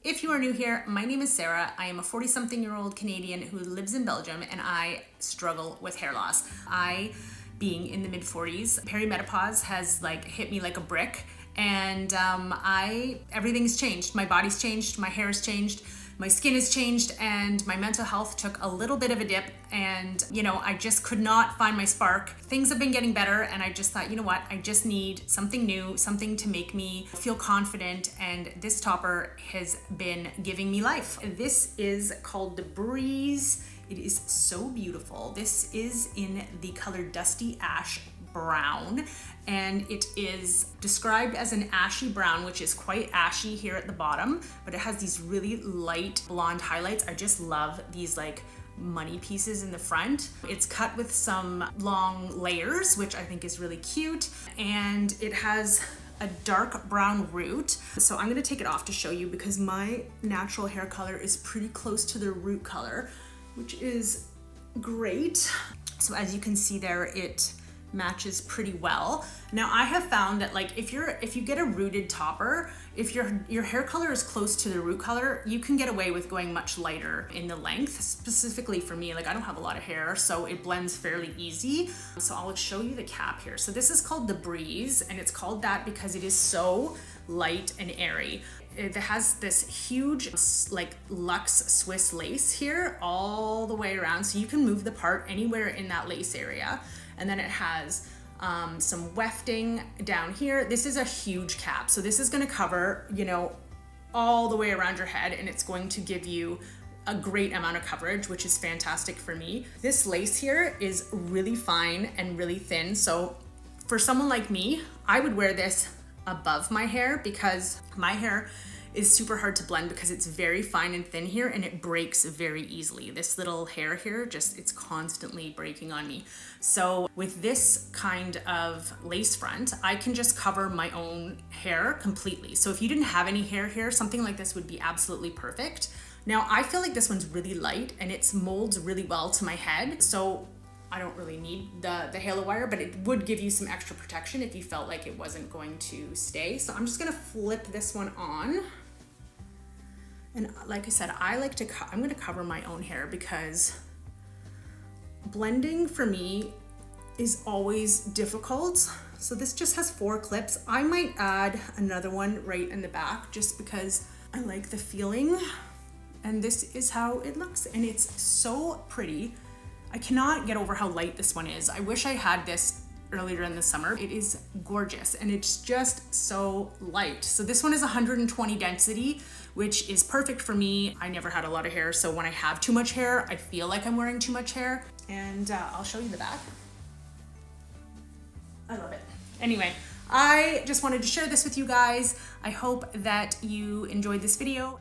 If you are new here, my name is Sarah. I am a 40-something-year-old Canadian who lives in Belgium, and I struggle with hair loss. Being in the mid-40s, perimenopause has hit me like a brick, and everything's changed. My body's changed, my hair's changed, my skin has changed, and my mental health took a little bit of a dip, and I just could not find my spark. Things have been getting better, and I just thought, you know what, I just need something new, something to make me feel confident, and this topper has been giving me life. This is called the Breeze. It is so beautiful. This is in the color Dusty Ash Brown, and it is described as an ashy brown, which is quite ashy here at the bottom, but it has these really light blonde highlights. I just love these money pieces in the front. It's cut with some long layers, which I think is really cute, and it has a dark brown root. So I'm gonna take it off to show you because my natural hair color is pretty close to the root color, which is great. So as you can see there, it matches pretty well. Now I have found that if you get a rooted topper, if your hair color is close to the root color, you can get away with going much lighter in the length. Specifically for me, I don't have a lot of hair, so it blends fairly easy. So I'll show you the cap here. So this is called the Breeze, and it's called that because it is so light and airy. It has this huge luxe Swiss lace here all the way around, so you can move the part anywhere in that lace area. And then it has some wefting down here. This is a huge cap, so this is going to cover all the way around your head, and it's going to give you a great amount of coverage, which is fantastic for me. This lace here is really fine and really thin, so for someone like me, I would wear this above my hair because my hair is super hard to blend because it's very fine and thin here, and it breaks very easily. This little hair here, it's constantly breaking on me. So with this kind of lace front, I can just cover my own hair completely. So if you didn't have any hair here, something like this would be absolutely perfect. Now I feel like this one's really light and it molds really well to my head. So I don't really need the halo wire, but it would give you some extra protection if you felt like it wasn't going to stay. So I'm just gonna flip this one on. And like I said, I'm gonna cover my own hair because blending for me is always difficult. So this just has 4 clips. I might add another one right in the back just because I like the feeling. And this is how it looks, and it's so pretty. I cannot get over how light this one is. I wish I had this earlier in the summer. It is gorgeous, and it's just so light. So this one is 120 density, which is perfect for me. I never had a lot of hair, so when I have too much hair, I feel like I'm wearing too much hair. And I'll show you the back. I love it. Anyway, I just wanted to share this with you guys. I hope that you enjoyed this video.